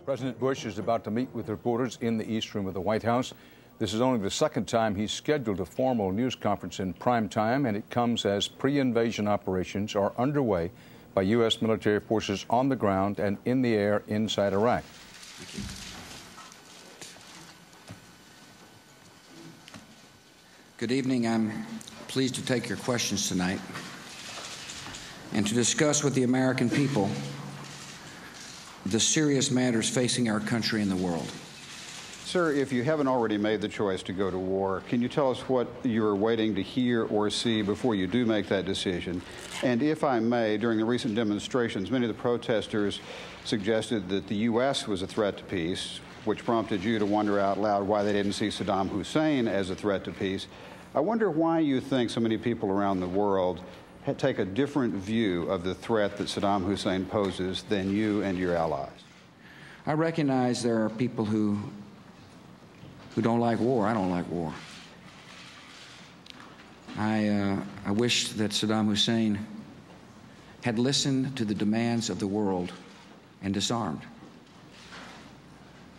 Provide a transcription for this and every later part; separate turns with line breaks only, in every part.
President Bush is about to meet with reporters in the East Room of the White House. This is only the second time he's scheduled a formal news conference in prime time, and it comes as pre-invasion operations are underway by U.S. military forces on the ground and in the air inside Iraq.
Good evening. I'm pleased to take your questions tonight and to discuss with the American people the serious matters facing our country and the world.
Sir, if you haven't already made the choice to go to war, can you tell us what you're waiting to hear or see before you do make that decision? And if I may, during the recent demonstrations, many of the protesters suggested that the U.S. was a threat to peace, which prompted you to wonder out loud why they didn't see Saddam Hussein as a threat to peace. I wonder why you think so many people around the world take a different view of the threat that Saddam Hussein poses than you and your allies.
I recognize there are people who don't like war. I don't like war. I wish that Saddam Hussein had listened to the demands of the world and disarmed.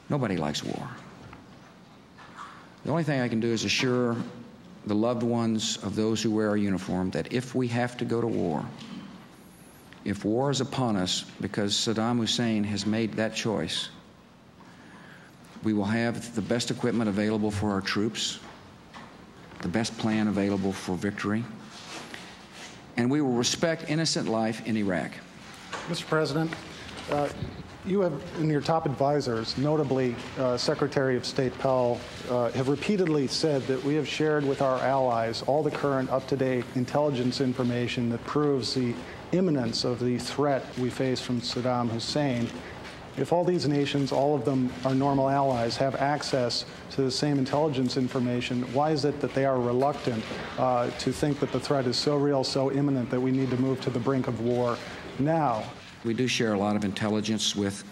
Nobody likes war. The only thing I can do is assure the loved ones of those who wear our uniform that if we have to go to war, if war is upon us because Saddam Hussein has made that choice, we will have the best equipment available for our troops, the best plan available for victory, and we will respect innocent life in Iraq.
Mr. President, you have, in your top advisors, notably Secretary of State Powell, have repeatedly said that we have shared with our allies all the current up-to-date intelligence information that proves the imminence of the threat we face from Saddam Hussein. If all these nations, all of them are normal allies, have access to the same intelligence information, why is it that they are reluctant to think that the threat is so real, so imminent that we need to move to the brink of war now?
We do share a lot of intelligence with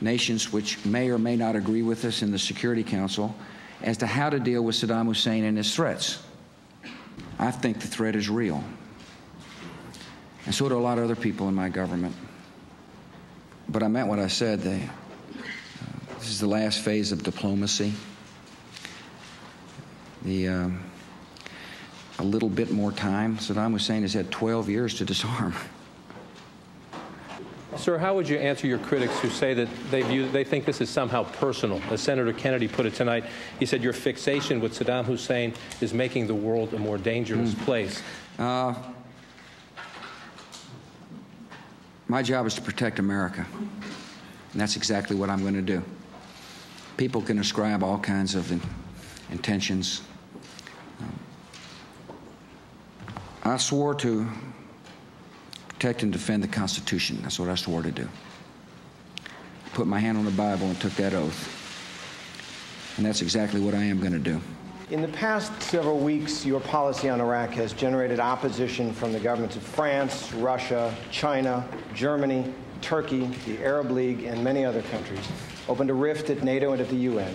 nations which may or may not agree with us in the Security Council as to how to deal with Saddam Hussein and his threats. I think the threat is real. And so do a lot of other people in my government. But I meant what I said. This is the last phase of diplomacy. A little bit more time. Saddam Hussein has had 12 years to disarm.
Sir, how would you answer your critics who say that they think this is somehow personal? As Senator Kennedy put it tonight, he said your fixation with Saddam Hussein is making the world a more dangerous place.
My job is to protect America, and that's exactly what I'm going to do. People can ascribe all kinds of intentions. I swore to protect and defend the Constitution. That's what I swore to do. I put my hand on the Bible and took that oath. And that's exactly what I am going to do.
In the past several weeks, your policy on Iraq has generated opposition from the governments of France, Russia, China, Germany, Turkey, the Arab League, and many other countries, opened a rift at NATO and at the UN,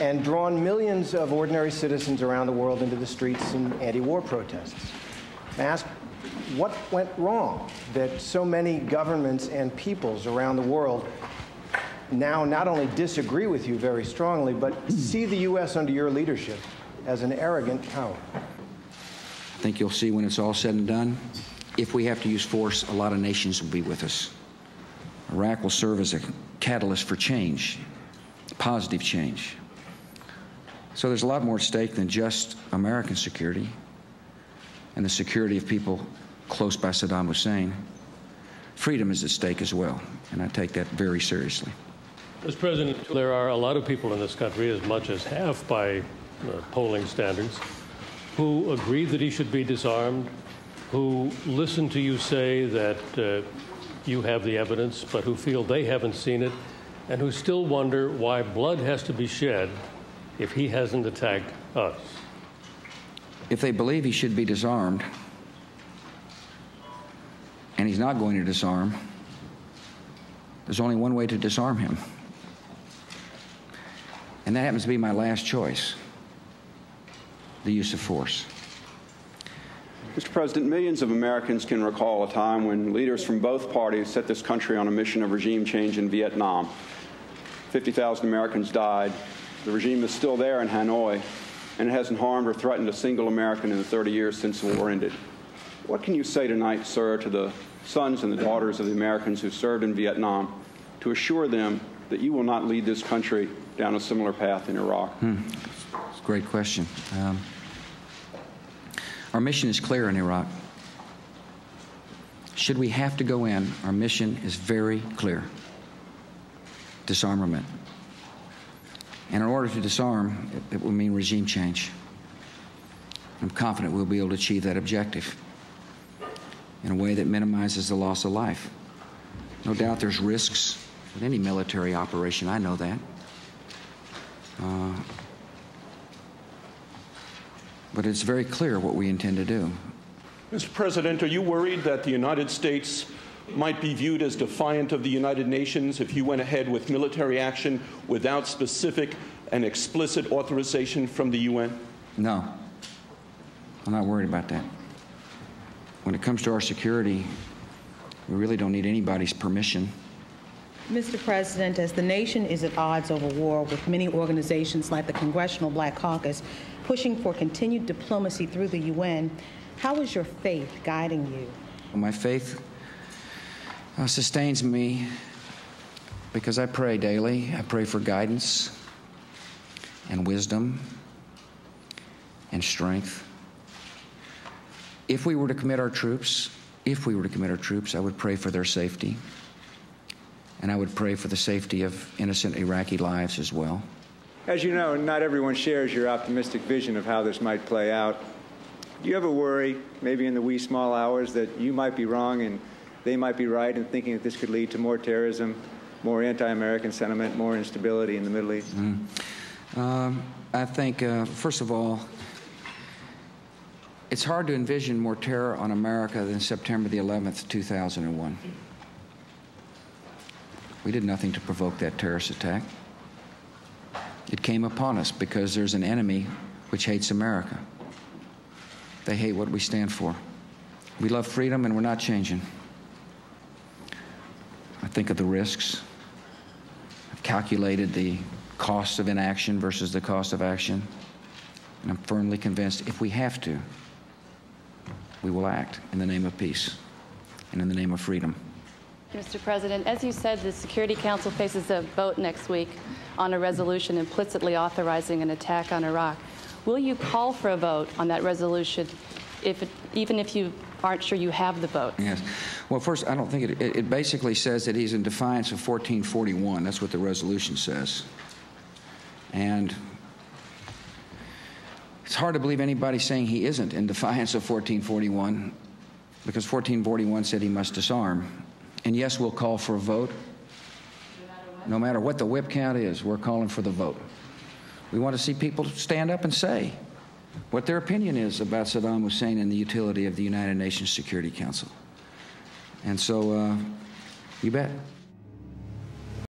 and drawn millions of ordinary citizens around the world into the streets in anti-war protests. I ask, what went wrong that so many governments and peoples around the world now not only disagree with you very strongly, but see the U.S. under your leadership as an arrogant power?
I think you'll see when it's all said and done, if we have to use force, a lot of nations will be with us. Iraq will serve as a catalyst for change, positive change. So there's a lot more at stake than just American security and the security of people close by Saddam Hussein. Freedom is at stake as well, and I take that very seriously.
Mr. President, there are a lot of people in this country, as much as half by polling standards, who agree that he should be disarmed, who listen to you say that you have the evidence, but who feel they haven't seen it, and who still wonder why blood has to be shed if he hasn't attacked us.
If they believe he should be disarmed, and he's not going to disarm, there's only one way to disarm him. And that happens to be my last choice, the use of force.
Mr. President, millions of Americans can recall a time when leaders from both parties set this country on a mission of regime change in Vietnam. 50,000 Americans died. The regime is still there in Hanoi, and it hasn't harmed or threatened a single American in the 30 years since the war ended. What can you say tonight, sir, to the sons and the daughters of the Americans who served in Vietnam to assure them that you will not lead this country down a similar path in Iraq?
It's a great question. Our mission is clear in Iraq. Should we have to go in, our mission is very clear. Disarmament. And in order to disarm, it will mean regime change. I'm confident we'll be able to achieve that objective in a way that minimizes the loss of life. No doubt there's risks with any military operation. I know that. But it's very clear what we intend to do.
Mr. President, are you worried that the United States might be viewed as defiant of the United Nations if you went ahead with military action without specific and explicit authorization from the UN?
No. I'm not worried about that. When it comes to our security, we really don't need anybody's permission.
Mr. President, as the nation is at odds over war with many organizations like the Congressional Black Caucus pushing for continued diplomacy through the UN, how is your faith guiding you?
My faith sustains me because I pray daily. I pray for guidance and wisdom and strength. If we were to commit our troops, I would pray for their safety. And I would pray for the safety of innocent Iraqi lives as well.
As you know, not everyone shares your optimistic vision of how this might play out. Do you ever worry, maybe in the wee small hours, that you might be wrong and they might be right in thinking that this could lead to more terrorism, more anti-American sentiment, more instability in the Middle East?
I think, first of all, it's hard to envision more terror on America than September the 11th, 2001. We did nothing to provoke that terrorist attack. It came upon us because there's an enemy which hates America. They hate what we stand for. We love freedom, and we're not changing. I think of the risks. I've calculated the cost of inaction versus the cost of action, and I'm firmly convinced if we have to, we will act in the name of peace and in the name of freedom.
Mr. President, as you said, the Security Council faces a vote next week on a resolution implicitly authorizing an attack on Iraq. Will you call for a vote on that resolution, even if you aren't sure you have the vote?
Yes. Well, first, I don't think it basically says that he's in defiance of 1441. That's what the resolution says. And it's hard to believe anybody saying he isn't in defiance of 1441, because 1441 said he must disarm. And yes, we'll call for a vote. No matter what the whip count is, we're calling for the vote. We want to see people stand up and say what their opinion is about Saddam Hussein and the utility of the United Nations Security Council. And so, you bet.